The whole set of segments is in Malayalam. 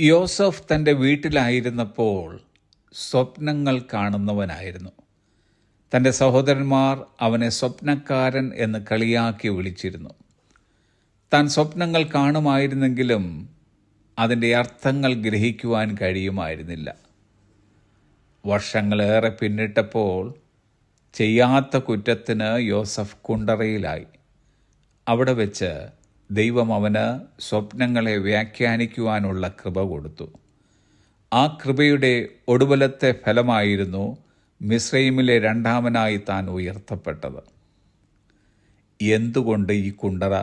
യോസഫ് തൻ്റെ വീട്ടിലായിരുന്നപ്പോൾ സ്വപ്നങ്ങൾ കാണുന്നവനായിരുന്നു. തൻ്റെ സഹോദരന്മാർ അവനെ സ്വപ്നക്കാരൻ എന്ന് കളിയാക്കി വിളിച്ചിരുന്നു. താൻ സ്വപ്നങ്ങൾ കാണുമായിരുന്നെങ്കിലും അതിൻ്റെ അർത്ഥങ്ങൾ ഗ്രഹിക്കുവാൻ കഴിയുമായിരുന്നില്ല. വർഷങ്ങളേറെ പിന്നിട്ടപ്പോൾ ചെയ്യാത്ത കുറ്റത്തിന് യോസഫ് കുണ്ടറയിലായി. അവിടെ വെച്ച് ദൈവം അവന് സ്വപ്നങ്ങളെ വ്യാഖ്യാനിക്കുവാനുള്ള കൃപ കൊടുത്തു. ആ കൃപയുടെ ഒടുവിലത്തെ ഫലമായിരുന്നു മിസ്രൈമിലെ രണ്ടാമനായി താൻ ഉയർത്തപ്പെട്ടത്. എന്തുകൊണ്ട് ഈ കുണ്ടറ?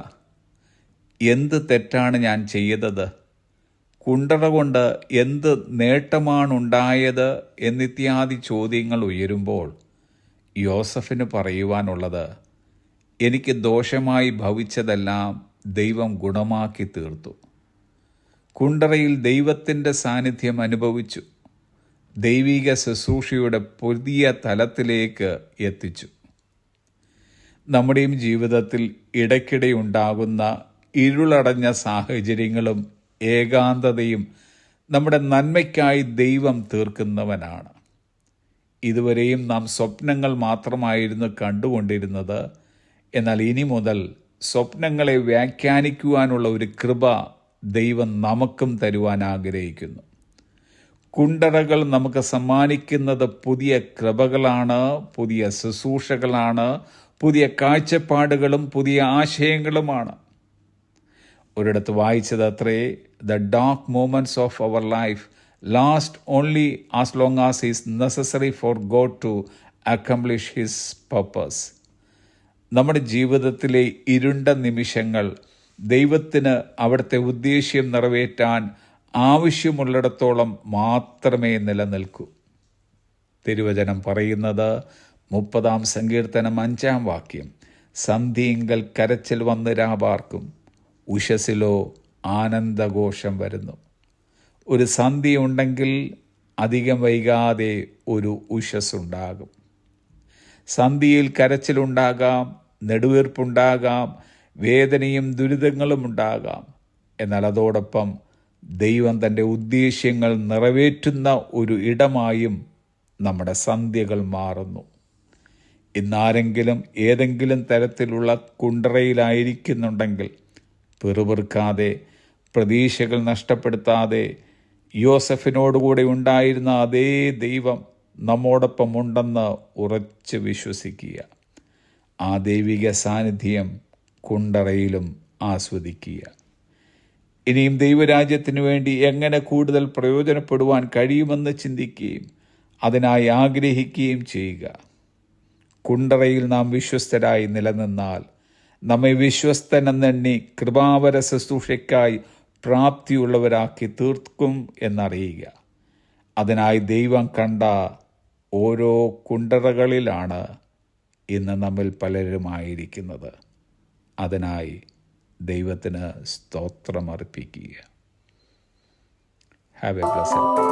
എന്ത് തെറ്റാണ് ഞാൻ ചെയ്തത്? കുണ്ടറ കൊണ്ട് എന്ത് നേട്ടമാണുണ്ടായത് എന്നിത്യാദി ചോദ്യങ്ങൾ ഉയരുമ്പോൾ യോസഫിന് പറയുവാനുള്ളത്, എനിക്ക് ദോഷമായി ഭവിച്ചതെല്ലാം ദൈവം ഗുണമാക്കി തീർത്തു. കുണ്ടറയിൽ ദൈവത്തിൻ്റെ സാന്നിധ്യം അനുഭവിച്ചു. ദൈവിക ശുശ്രൂഷയുടെ പുതിയ തലത്തിലേക്ക് എത്തിച്ചു. നമ്മുടെയും ജീവിതത്തിൽ ഇടയ്ക്കിടെ ഉണ്ടാകുന്ന ഇരുളടഞ്ഞ സാഹചര്യങ്ങളും ഏകാന്തതയും നമ്മുടെ നന്മയ്ക്കായി ദൈവം തീർക്കുന്നവനാണ്. ഇതുവരെയും നാം സ്വപ്നങ്ങൾ മാത്രമായിരുന്നു കണ്ടുകൊണ്ടിരുന്നത്. എന്നാൽ ഇനി മുതൽ സ്വപ്നങ്ങളെ വ്യാഖ്യാനിക്കുവാനുള്ള ഒരു കൃപ ദൈവം നമുക്കും തരുവാൻ ആഗ്രഹിക്കുന്നു. കുണ്ടറകൾ നമുക്ക് സമ്മാനിക്കുന്നത് പുതിയ കൃപകളാണ്, പുതിയ ശുശ്രൂഷകളാണ്, പുതിയ കാഴ്ചപ്പാടുകളും പുതിയ ആശയങ്ങളുമാണ്. ഒരിടത്ത് വായിച്ചത് അത്രേ, the dark moments of our life last only as long as is necessary for God to accomplish his purpose. നമ്മുടെ ജീവിതത്തിലെ ഇരുണ്ട നിമിഷങ്ങൾ ദൈവത്തിന് അവിടുത്തെ ഉദ്ദേശ്യം നിറവേറ്റാൻ ആവശ്യമുള്ളിടത്തോളം മാത്രമേ നിലനിൽക്കൂ. തിരുവചനം പറയുന്നത് 30-ാം സങ്കീർത്തനം 5-ാം വാക്യം, സന്ധ്യയിങ്കൽ കരച്ചിൽ വന്ന് രാപാർക്കും, ഉഷസ്സിലോ ആനന്ദഘോഷം വരുന്നു. ഒരു സന്ധ്യയുണ്ടെങ്കിൽ അധികം വൈകാതെ ഒരു ഉഷസ്സുണ്ടാകും. സന്ധ്യയിൽ കരച്ചിലുണ്ടാകാം, നെടുവീർപ്പുണ്ടാകാം, വേദനയും ദുരിതങ്ങളും ഉണ്ടാകാം. എന്നാൽ അതോടൊപ്പം ദൈവം തൻ്റെ ഉദ്ദേശ്യങ്ങൾ നിറവേറ്റുന്ന ഒരു ഇടമായും നമ്മുടെ സന്ധ്യകൾ മാറുന്നു. ഇന്നാരെങ്കിലും ഏതെങ്കിലും തരത്തിലുള്ള കുണ്ടറയിലായിരിക്കുന്നുണ്ടെങ്കിൽ പിറുപിറുക്കാതെ, പ്രതീക്ഷകൾ നഷ്ടപ്പെടുത്താതെ, യോസഫിനോടുകൂടെ ഉണ്ടായിരുന്ന അതേ ദൈവം നമ്മോടൊപ്പം ഉണ്ടെന്ന് ഉറച്ച് വിശ്വസിക്കുക. ആ ദൈവിക സാന്നിധ്യം കുണ്ടറയിലും ആസ്വദിക്കുക. ഇനിയും ദൈവരാജ്യത്തിനു വേണ്ടി എങ്ങനെ കൂടുതൽ പ്രയോജനപ്പെടുവാൻ കഴിയുമെന്ന് ചിന്തിക്കുകയും അതിനായി ആഗ്രഹിക്കുകയും ചെയ്യുക. കുണ്ടറയിൽ നാം വിശ്വസ്തരായി നിലനിന്നാൽ നമ്മെ വിശ്വസ്തനെന്നെണ്ണി കൃപാവര ശുശ്രൂഷയ്ക്കായി പ്രാപ്തിയുള്ളവരാക്കി തീർക്കും എന്നറിയുക. അതിനായി ദൈവം കണ്ട ഓരോ കുണ്ടറകളിലാണ് ഇന്ന് നമ്മിൽ പലരുമായിരിക്കുന്നത്. അതിനായി ദൈവത്തിന് സ്തോത്രം അർപ്പിക്കുക. Have a blessed day.